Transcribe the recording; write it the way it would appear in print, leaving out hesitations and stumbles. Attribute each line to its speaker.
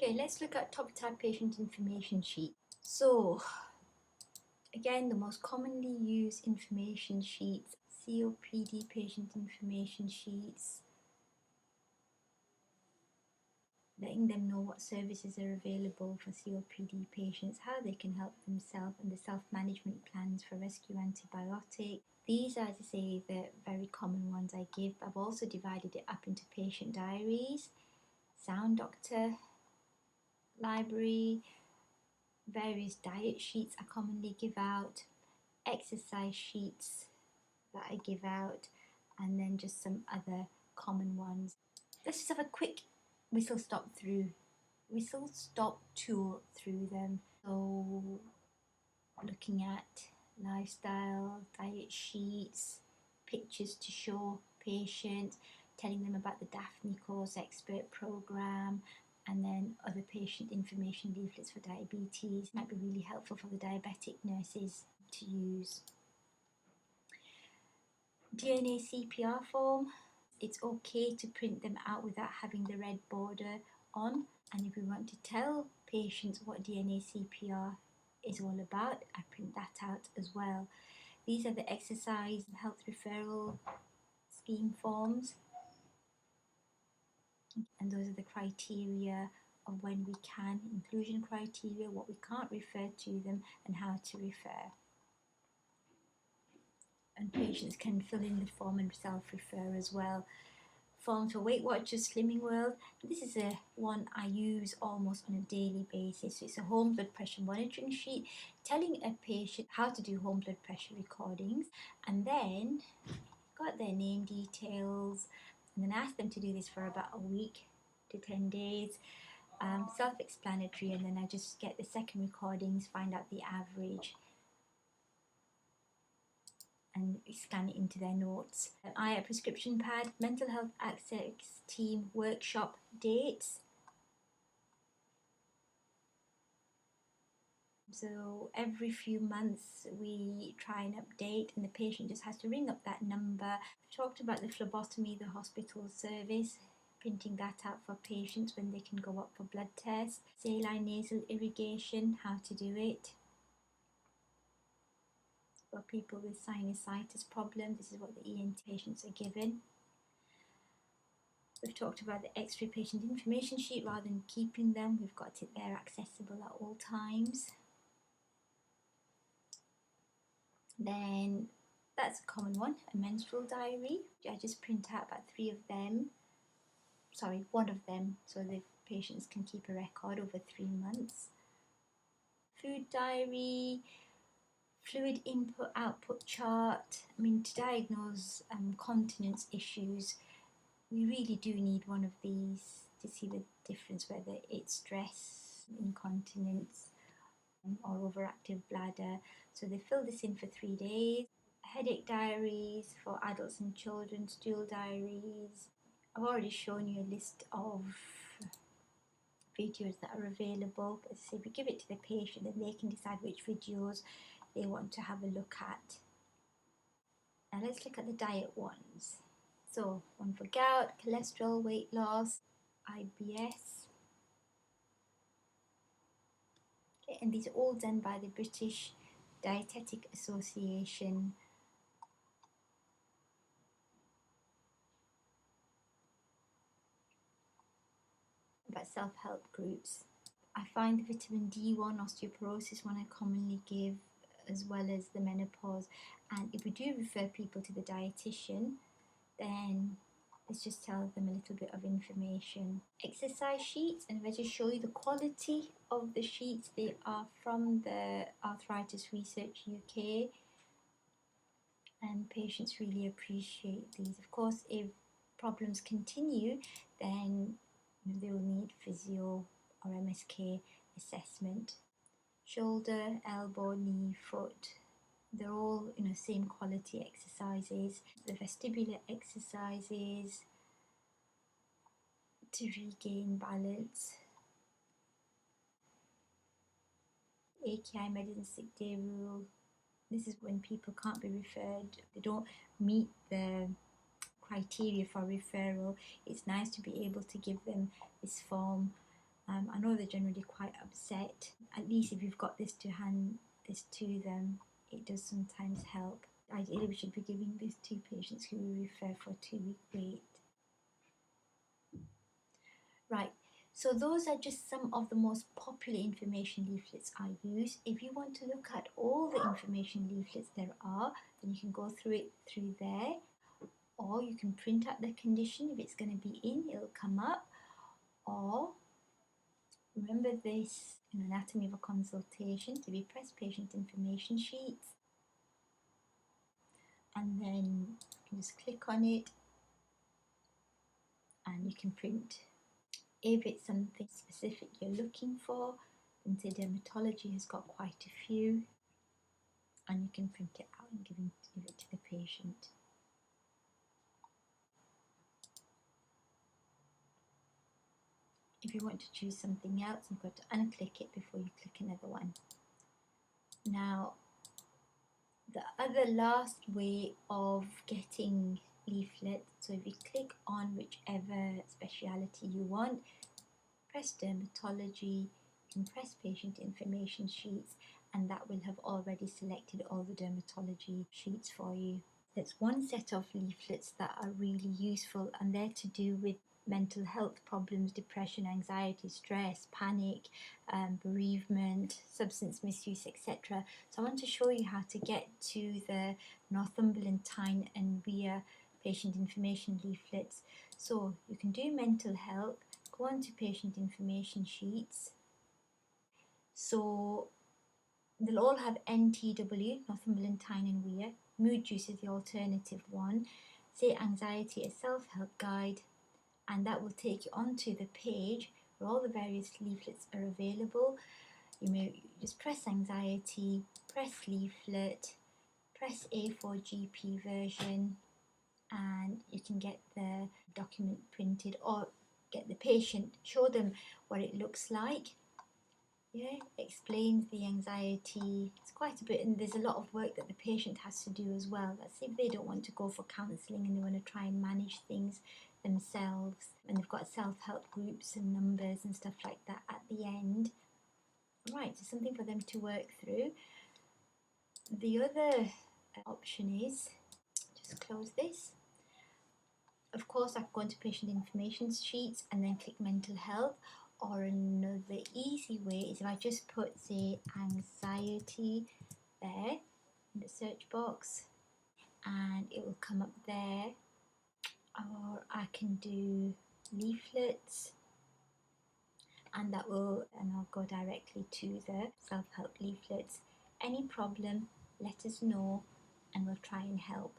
Speaker 1: Okay, let's look at top type patient information sheet. So again, the most commonly used information sheets, COPD patient information sheets, letting them know what services are available for COPD patients, how they can help themselves, and the self-management plans for rescue antibiotic. These are, to say, the very common ones I give. I've also divided it up into patient diaries, sound doctor library, various diet sheets I commonly give out, exercise sheets that I give out, and then just some other common ones. Let's just have a quick whistle stop tour through them. So looking at lifestyle, diet sheets, pictures to show patients, telling them about the Daphne Course Expert Programme, and then other patient information leaflets for diabetes. Might be really helpful for the diabetic nurses to use. DNA CPR form. It's okay to print them out without having the red border on. And if we want to tell patients what DNA CPR is all about, I print that out as well. These are the exercise and health referral scheme forms. And those are the criteria of when we can, inclusion criteria, what we can't refer to them, and how to refer. And patients can fill in the form and self-refer as well. Form for Weight Watchers Slimming World. This is a one I use almost on a daily basis. So it's a home blood pressure monitoring sheet telling a patient how to do home blood pressure recordings, and then got their name details, and then ask them to do this for about a week to 10 days. Self-explanatory, and then I just get the second recordings, find out the average, and scan it into their notes. A prescription pad, mental health access team workshop dates. So every few months we try and update, and the patient just has to ring up that number. I've talked about the phlebotomy, the hospital service, printing that out for patients when they can go up for blood tests. Saline nasal irrigation, how to do it. For people with sinusitis problems, this is what the ENT patients are given. We've talked about the X-ray patient information sheet. Rather than keeping them, we've got it there accessible at all times. Then that's a common one, a menstrual diary. I just print out about one of them, so the patients can keep a record over 3 months. Food diary, fluid input output chart. I mean, to diagnose continence issues, we really do need one of these to see the difference, whether it's stress, incontinence, or overactive bladder. So they fill this in for 3 days. Headache diaries for adults and children, stool diaries. I've already shown you a list of videos that are available. But so we give it to the patient, then they can decide which videos they want to have a look at. Now let's look at the diet ones. So one for gout, cholesterol, weight loss, IBS. Okay, and these are all done by the British Dietetic Association. About self-help groups. I find the vitamin D1 osteoporosis one I commonly give, as well as the menopause. And if we do refer people to the dietitian, then let's just tell them a little bit of information. Exercise sheets, and if I just show you the quality of the sheets, they are from the Arthritis Research UK, and patients really appreciate these. Of course, if problems continue, then they will need physio or MSK assessment. Shoulder, elbow, knee, foot, they're all same quality exercises. The vestibular exercises to regain balance. AKI medicine sick day rule. This is when people can't be referred, they don't meet the criteria for referral. It's nice to be able to give them this form. I know know they're generally quite upset. At least if you've got this to hand this to them, it does sometimes help. Ideally, we should be giving this to patients who we refer for 2-week wait. Right, so those are just some of the most popular information leaflets I use. If you want to look at all the information leaflets there are, then you can go through it through there, or you can print out the condition. If it's going to be in, it'll come up. Or remember this in Anatomy of a Consultation, if you press patient information sheets, and then you can just click on it and you can print. If it's something specific you're looking for, then say dermatology has got quite a few, and you can print it out and give it to the patient. If you want to choose something else, you've got to unclick it before you click another one. Now, the other last way of getting leaflets, so if you click on whichever speciality you want, press dermatology, you can press patient information sheets, and that will have already selected all the dermatology sheets for you. There's one set of leaflets that are really useful, and they're to do with mental health problems, depression, anxiety, stress, panic, bereavement, substance misuse, etc. So I want to show you how to get to the Northumberland, Tyne and Wear patient information leaflets. So you can do mental health, go on to patient information sheets. So they'll all have NTW, Northumberland, Tyne and Wear. Mood juice is the alternative one. Say anxiety, a self-help guide, and that will take you onto the page where all the various leaflets are available. You may just press anxiety, press leaflet, press A4 GP version, and you can get the document printed or get the patient, show them what it looks like. Yeah, explains the anxiety. It's quite a bit, and there's a lot of work that the patient has to do as well. That's if they don't want to go for counselling and they want to try and manage things themselves, and they've got self-help groups and numbers and stuff like that at the end. Right, so something for them to work through. The other option is just close this. Of course, I can go into patient information sheets and then click mental health. Or another easy way is if I just put, say, anxiety there in the search box, and it will come up there. Or I can do leaflets, and I'll go directly to the self-help leaflets. Any problem, let us know and we'll try and help.